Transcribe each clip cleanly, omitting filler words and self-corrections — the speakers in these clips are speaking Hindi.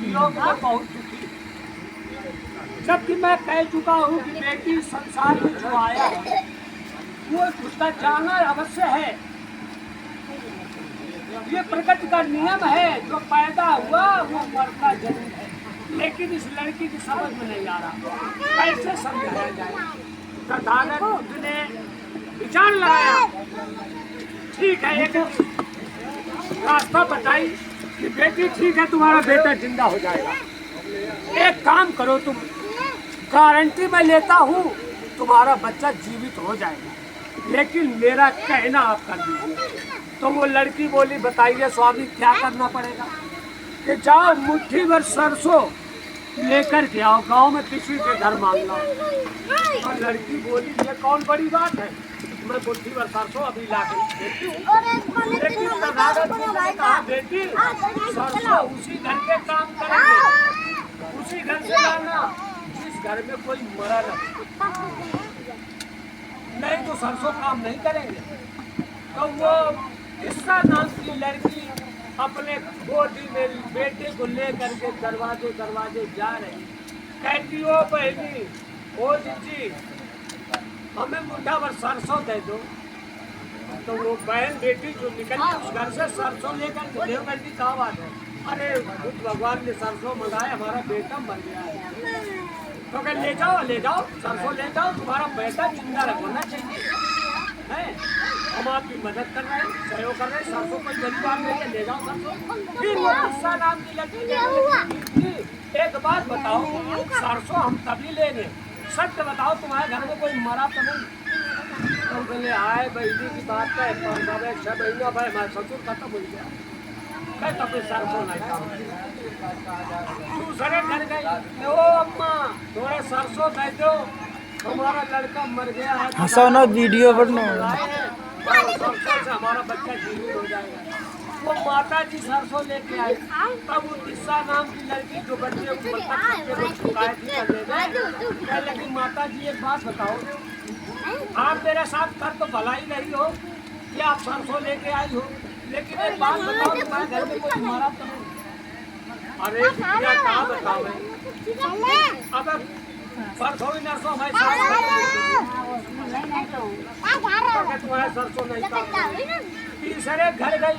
वियोग में बहुत दुखी हूँ। जबकि मैं कह चुका हूँ कि बेटी संसार में जो आया है वो उसका जाना अवश्य है। ये प्रकृति का नियम है, जो पैदा हुआ वो मरता जरूर है। लेकिन इस लड़की की समझ में नहीं आ रहा, कैसे समझाया जाए। तथागत बुद्ध ने विचार लगाया, ठीक है एक रास्ता बताई कि बेटी ठीक है, तुम्हारा बेटा जिंदा हो जाएगा। एक काम करो तुम, गारंटी मैं लेता हूँ तुम्हारा बच्चा जीवित हो जाएगा, लेकिन मेरा कहना आप कर दीजिए। तो वो लड़की बोली, बताइए स्वामी क्या करना पड़ेगा। कि जाओ मुट्ठी भर सरसों लेकर के आओ, गांव में किसी के घर मांग लो। और लड़की बोली, ये कौन बड़ी बात है, मैं मुट्ठी भर सरसों अभी ला कर देती हूँ। लेकिन तथागत बुद्ध ने कहा, बेटी सरसों उसी घर के काम करेंगे, उसी घर से लाना जिस घर में कोई मरा नहीं तो सरसों काम नहीं करेंगे। तो वो किस्सा नाम की लड़की अपने गोदी में बेटे को लेकर के दरवाजे दरवाजे जा रही, कहती ओ बहनी, ओ जीजी हमें मुट्ठा भर सरसों दे दो। तो वो बहन बेटी जो निकली उस घर से सरसों लेकर के देव कहती, कहाँ बात है, अरे बुद्ध भगवान ने सरसों मंगाया, हमारा बेटा मर गया है। तो कह ले जाओ सरसों ले जाओ, तुम्हारा बेटा जिंदा रखना चाहिए है। हम आपकी मदद कर रहे हैं, सहयोग कर रहे हैं, सरसों कोई गरीब आदमी ले जाओ सरसों। फिर वो गुस्सा नाम की लड़की, एक बात बताओ, सरसों हम तभी लेंगे, सत्य बताओ तुम्हारे घर में कोई मरा तो नहीं। तो बोले आए बहनी की बात है, 6 महीना भाई हमारे ससुर खत्म हो गया, तो फिर सरसों नहीं। दूसरे घर गई, ओ अम्मा थोड़ा सरसों दे दो, हमारा लड़का मर गया है, हंसा ना वीडियो बनना सरसों से हमारा बच्चा जीवित हो जाएगा। वो माता जी सरसों लेके आई, तब वो किस्सा नाम की लड़की जो बच्चे को शिकायत ही कर देगा। लेकिन माता जी एक बात बताओ, आप मेरे साथ कर तो भला ही नहीं हो कि आप सरसों लेके आई हो, लेकिन एक बात बताओ तुम्हारे घर में कोई मरा तो नहीं। अरे क्या कहाँ बताओ, अब सरसों ही नरसों हमारे तुम्हारे सरसों नहीं था। तीसरे घर गई,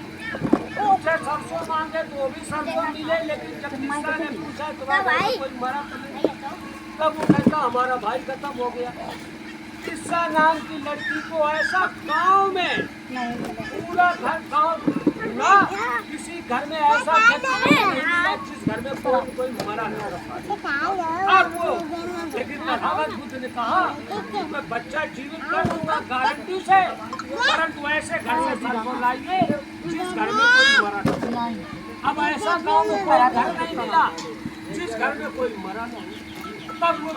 उनसे सरसों मांगे तो वो भी सरसों मिले, लेकिन जब तीसरा ने पूछा तुम्हारे कोई मरा तो नहीं, तब वो कहता हमारा भाई खत्म हो गया। किस्सा नाम की लड़की को ऐसा गांव में पूरा घर गांव ना किसी घर में ऐसा जिस घर में कोई मरा नहीं। अब वो लेकिन तथागत बुद्ध ने कहा कि मैं बच्चा जीवित कर दूंगा गारंटी से, परंतु ऐसे घर से सरसों लाइए जिस घर में कोई मरा नहीं। अब ऐसा गांव में कोई घर नहीं मिला जिस घर में कोई मरा नहीं। तब वो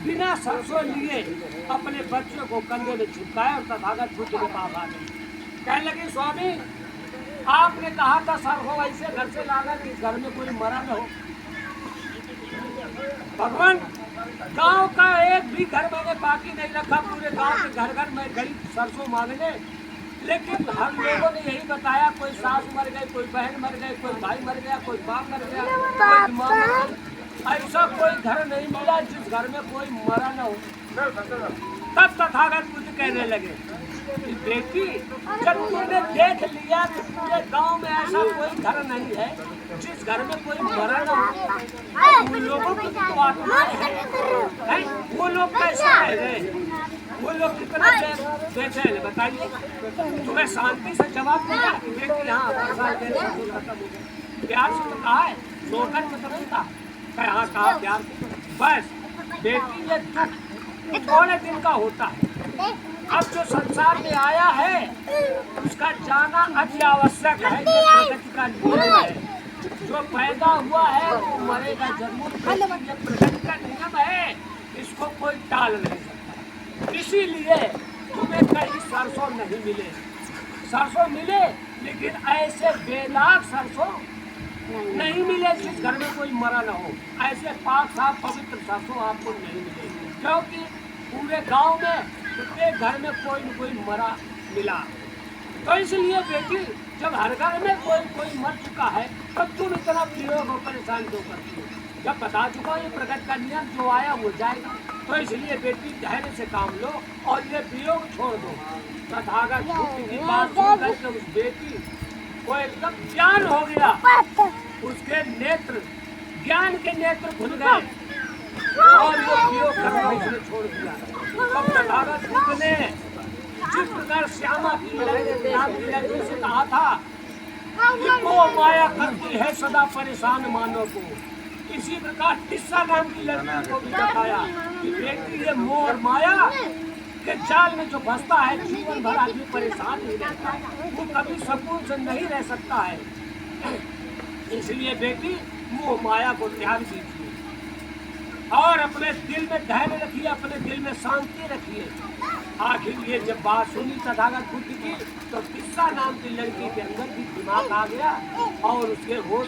बिना सरसों लिए अपने बच्चे को कंधे में झुकाया और तथागत बुद्ध के पास आ गए। कहने लगे, स्वामी आपने कहा था सरसों ऐसे घर से लाना कि घर में कोई मरा न हो। भगवान गांव का एक भी घर मैंने बाकी नहीं रखा, पूरे गांव के घर घर में गई सरसों मांगने, लेकिन हम लोगों ने यही बताया कोई सास मर गई, कोई बहन मर गई, कोई भाई मर गया, कोई बाप मर गया, कोई माँ मर गई। ऐसा कोई घर नहीं मिला जिस घर में कोई मरा न हो। तब तथागत बुद्ध कहने लगे, बेटी जब तुमने देख लिया कि पूरे गांव में ऐसा कोई घर नहीं है जिस घर में कोई मरा न हो, उन लोगों की तो आत्माएं हैं, वो लोग कैसे रह रहे हैं, वो लोग कितना बेचैन है बताइए। तुम्हें शांति से जवाब दिया कि बेटी हाँ प्यार से तो कहा है, नौकर में तो नहीं था, हाँ कहा प्यार से। बस बेटी ये दुख थोड़े दिन का होता है, अब जो संसार में आया है उसका जाना अति आवश्यक है, प्रकृति का नियम है। जो पैदा हुआ है वो मरेगा जरूर, ये प्रकृति का नियम है, इसको कोई टाल नहीं सकता। इसीलिए तुम्हें कहीं सरसों नहीं मिले, सरसों मिले लेकिन ऐसे बेदाग सरसों नहीं मिले जिस घर में कोई मरा न हो। ऐसे पाक साफ पवित्र सरसों आपको नहीं मिले, क्योंकि पूरे गांव में प्रत्येक घर में कोई न कोई मरा मिला। तो इसलिए बेटी जब हर घर में कोई मर चुका है तब तुम इतना वियोग और परेशान क्यों करती हो? जब बता चुका ये प्रगति का नियम जो आया वो जाएगा, तो इसलिए बेटी धैर्य से काम लो और ये वियोग छोड़ दो। तथागत बुद्ध की बात सुनकर के उस बेटी को एकदम ज्ञान हो गया, उसके नेत्र ज्ञान के नेत्र खुल गए और वो वियोग करना उसने छोड़ दिया। तब तथागत बुद्ध ने जिस प्रकार श्यामा की लड़की से कहा था कि वो माया करती है सदा परेशान मानव को, इसी प्रकार टिस्सा नाम की लड़की को भी बताया कि बेटी ये मोह और माया के जाल में जो फंसता है जीवन भर आदमी परेशान नहीं रहता, वो कभी सुकून से नहीं रह सकता है। इसलिए बेटी मोह माया को त्याग दीजिए और अपने दिल में धैर्य रखिए, अपने दिल में शांति रखिए। आखिर ये जब बात सुनी तथागत बुद्ध की तो टिस्सा नाम की लड़की के अंदर भी दिमाग आ गया और उसके होश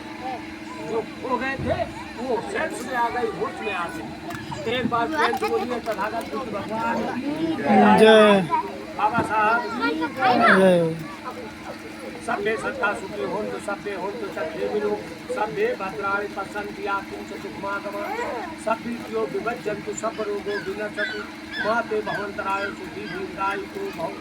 जो खो गए थे वो सेंस में आ गई, होश में आ गई। एक बार प्रेम से बोलिए तथागत बुद्ध भगवान जय, बाबा साहब। सभ्य सत्ता सुखी होन्तु सभ्य होन्तु सभ्य विनो सभ्य भद्राणि पश्यन्ति आत्मं सुखमागम सभ्यो विभज्यन्तु सब रोगो विनश्यतु माते भवन्तराय सुखी दीर्घायु भव।